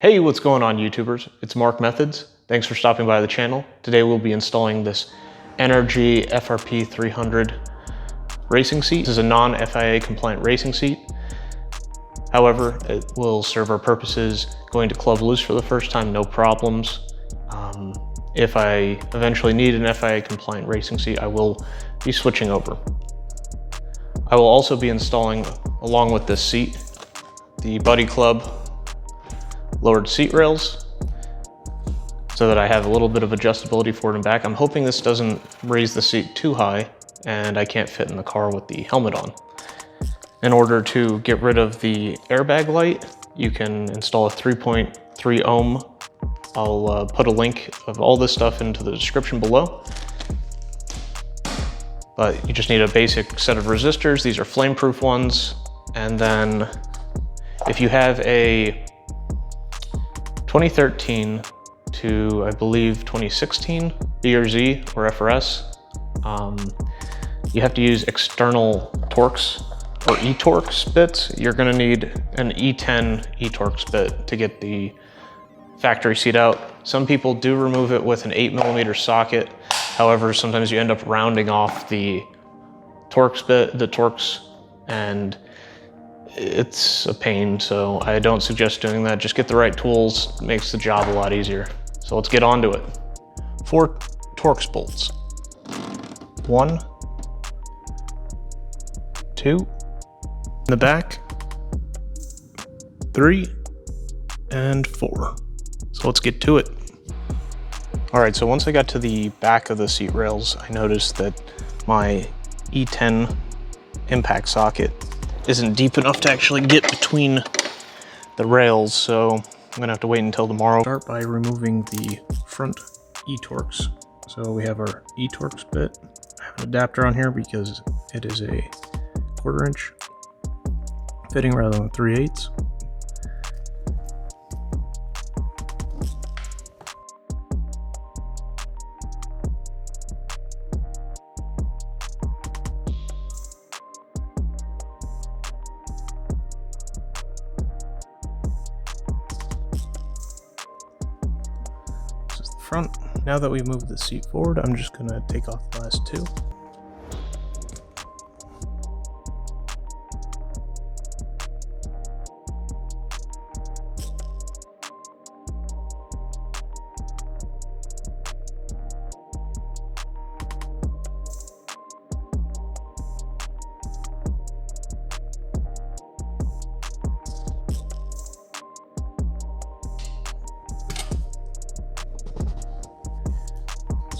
Hey, what's going on YouTubers? It's Mark Methods. Thanks for stopping by the channel. Today we'll be installing this NRG FRP-300 racing seat. This is a non-FIA compliant racing seat. However, it will serve our purposes going to club loose for the first time, no problems. If I eventually need an FIA compliant racing seat, I will be switching over. I will also be installing, along with this seat, the Buddy Club lowered seat rails so that I have a little bit of adjustability forward and back. I'm hoping this doesn't raise the seat too high and I can't fit in the car with the helmet on. In order to get rid of the airbag light, you can install a 3.3 ohm. I'll put a link of all this stuff into the description below. But you just need a basic set of resistors. These are flame-proof ones. And then if you have a 2013 to, I believe, 2016 BRZ or FRS, you have to use external Torx or e-Torx bits. You're gonna need an E10 e-Torx bit to get the factory seat out. Some people do remove it with an 8mm socket. However, sometimes you end up rounding off the Torx bit, and it's a pain, so I don't suggest doing that. Just get the right tools, it makes the job a lot easier. So let's get on to it. 4 Torx bolts. 1, 2, in the back, 3, and 4. So let's get to it. All right, so once I got to the back of the seat rails, I noticed that my E10 impact socket isn't deep enough to actually get between the rails, so I'm gonna have to wait until tomorrow. Start by removing the front e-Torx. So we have our e-Torx bit. I have an adapter on here because it is a 1/4 inch fitting rather than 3/8. Front. Now that we've moved the seat forward, I'm just going to take off the last 2.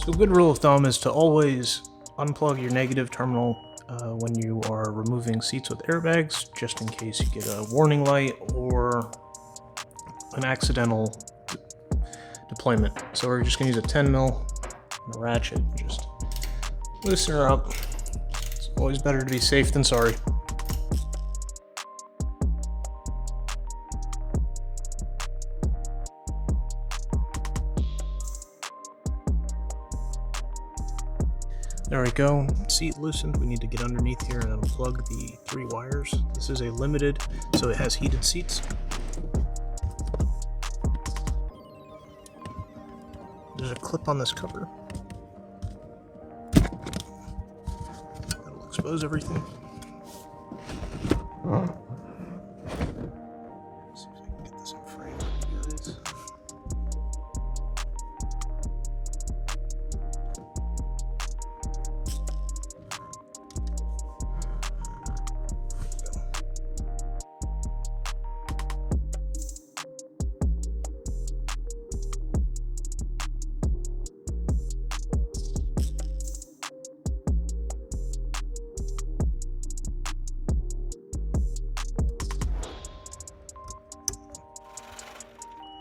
So a good rule of thumb is to always unplug your negative terminal when you are removing seats with airbags, just in case you get a warning light or an accidental deployment. So we're just gonna use a 10mm and a ratchet and just loosen her up. It's always better to be safe than sorry. There we go, seat loosened. We need to get underneath here and unplug the 3 wires. This is a limited, so it has heated seats. There's a clip on this cover. That'll expose everything. Let's see if I can get this in frame. Here it is.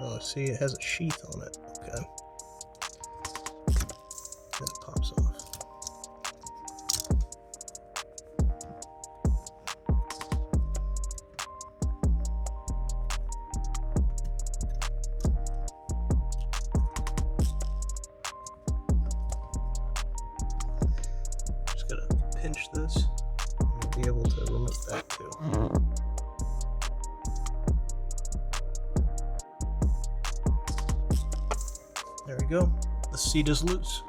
Oh, see, it has a sheath on it. Okay. Then it pops off. Just gotta pinch this. be able to remove that too. There we go. The seat is loose.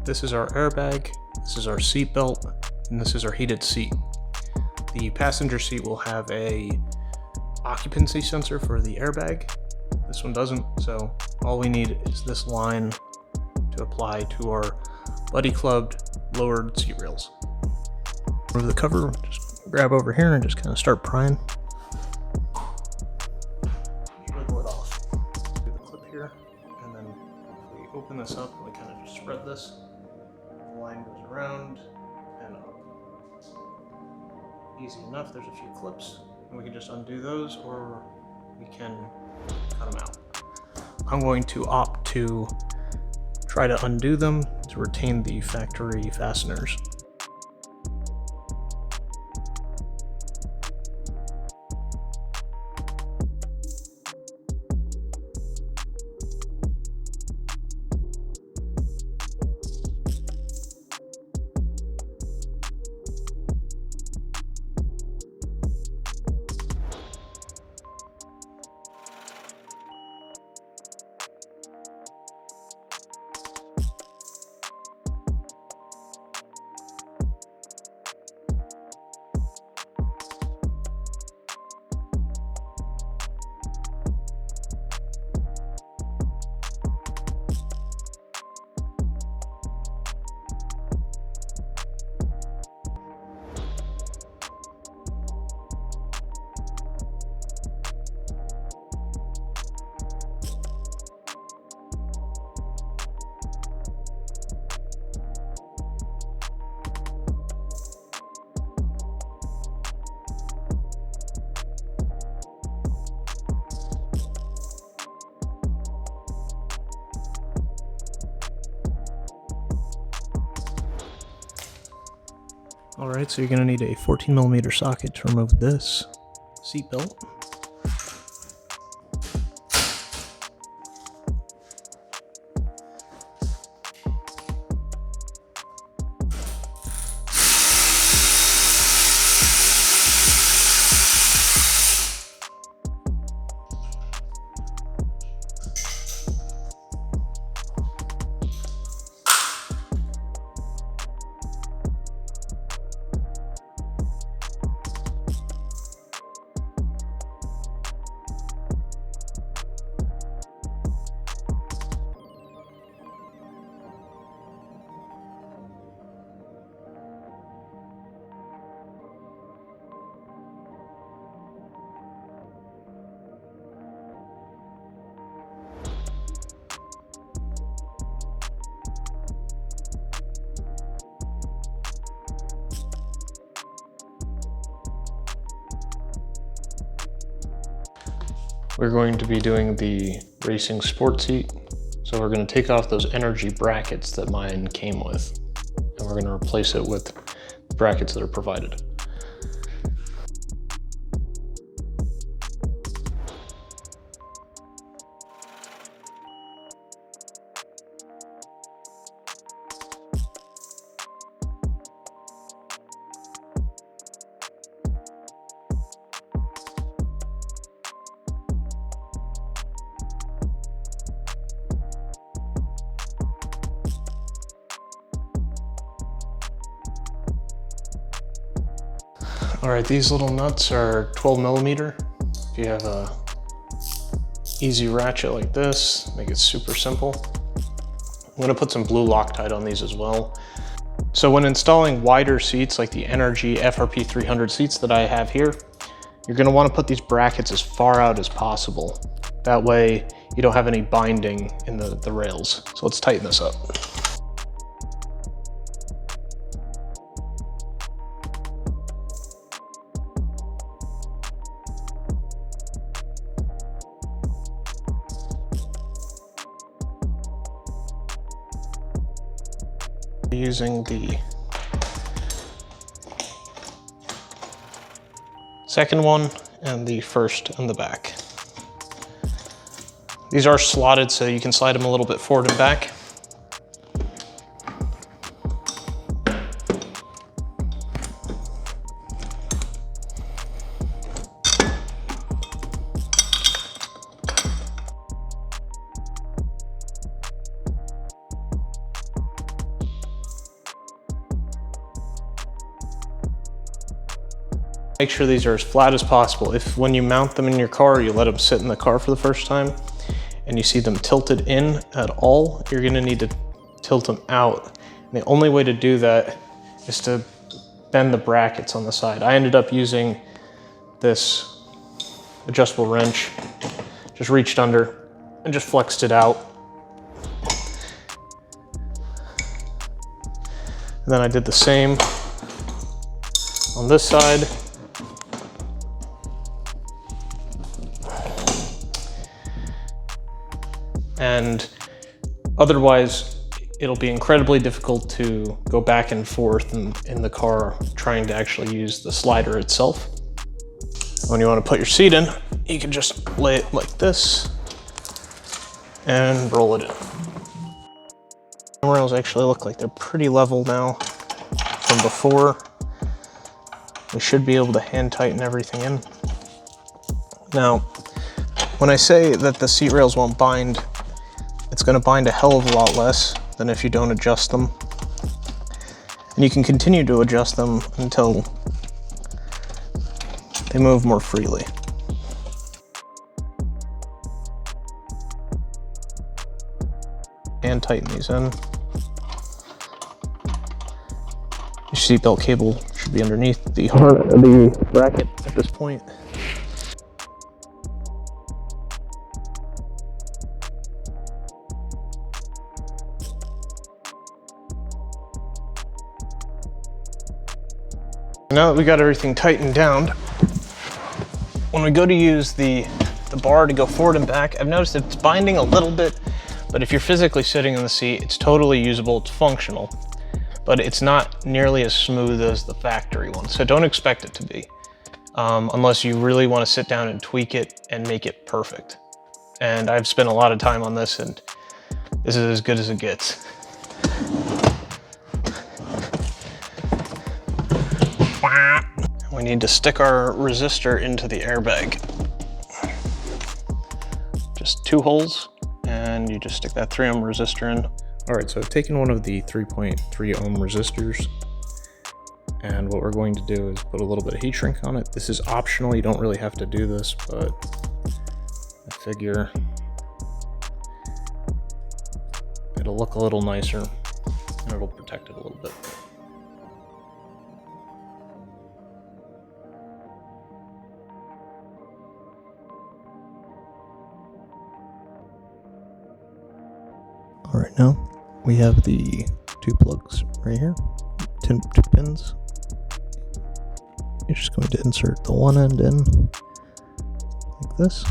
This is our airbag, this is our seat belt, and this is our heated seat. The passenger seat will have a occupancy sensor for the airbag. This one doesn't, so all we need is this line to apply to our buddy clubbed lowered seat rails. Remove the cover, just grab over here and just kind of start prying. Wiggle it off. Do the clip here, and then if we open this up, we kind of just spread this. The line goes around and up. Easy enough. There's a few clips, and we can just undo those, or we can cut them out. I'm going to opt to try to undo them to retain the factory fasteners. Alright, so you're going to need a 14mm socket to remove this seat belt. We're going to be doing the racing sport seat. So we're going to take off those NRG brackets that mine came with, and we're going to replace it with the brackets that are provided. All right, these little nuts are 12mm. If you have a easy ratchet like this, make it super simple. I'm gonna put some blue Loctite on these as well. So when installing wider seats like the NRG FRP-300 seats that I have here, you're going to want to put these brackets as far out as possible. That way you don't have any binding in the rails. So let's tighten this up. Using the second one and the first in the back. These are slotted, so you can slide them a little bit forward and back. Make sure these are as flat as possible. If when you mount them in your car, you let them sit in the car for the first time, and you see them tilted in at all, you're gonna need to tilt them out. And the only way to do that is to bend the brackets on the side. I ended up using this adjustable wrench, just reached under and just flexed it out. And then I did the same on this side. And otherwise, it'll be incredibly difficult to go back and forth in the car trying to actually use the slider itself. When you want to put your seat in, you can just lay it like this and roll it in. The rails actually look like they're pretty level now from before. We should be able to hand tighten everything in. Now, when I say that the seat rails won't bind, it's going to bind a hell of a lot less than if you don't adjust them. And you can continue to adjust them until they move more freely. And tighten these in. Your seatbelt cable should be underneath the bracket at this point. Now that we got everything tightened down, when we go to use the bar to go forward and back, I've noticed that it's binding a little bit, but if you're physically sitting in the seat, it's totally usable, it's functional, but it's not nearly as smooth as the factory one. So don't expect it to be, unless you really want to sit down and tweak it and make it perfect. And I've spent a lot of time on this, and this is as good as it gets. We need to stick our resistor into the airbag. Just 2 holes, and you just stick that 3 ohm resistor in. All right, so I've taken one of the 3.3 ohm resistors, and what we're going to do is put a little bit of heat shrink on it. This is optional, you don't really have to do this, but I figure it'll look a little nicer and it'll protect it a little bit. All right, now we have the 2 plugs right here, 2 pins. You're just going to insert the one end in like this.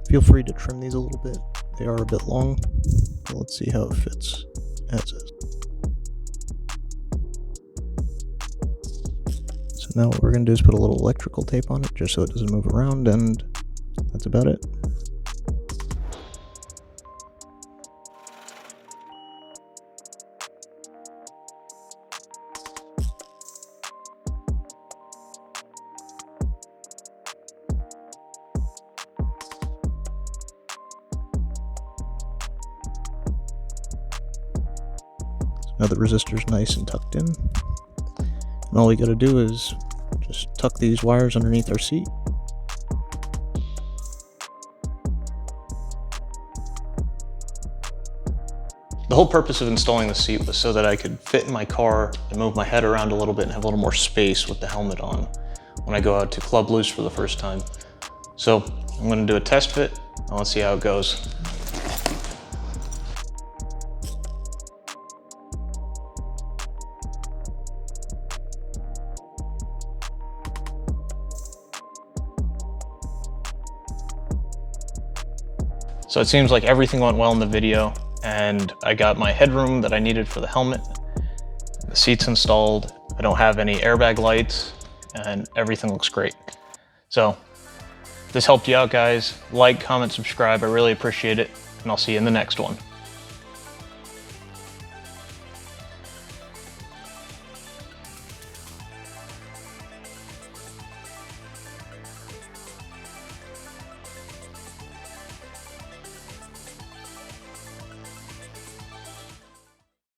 Feel free to trim these a little bit. They are a bit long, but let's see how it fits as is. So now what we're going to do is put a little electrical tape on it just so it doesn't move around, and that's about it. Now the resistor's nice and tucked in, and all we gotta do is just tuck these wires underneath our seat. The whole purpose of installing the seat was so that I could fit in my car and move my head around a little bit and have a little more space with the helmet on when I go out to Club Loose for the first time. So I'm gonna do a test fit. I wanna see how it goes. So it seems like everything went well in the video, and I got my headroom that I needed for the helmet. The seat's installed. I don't have any airbag lights, and everything looks great. So if this helped you out, guys, like, comment, subscribe. I really appreciate it, and I'll see you in the next one.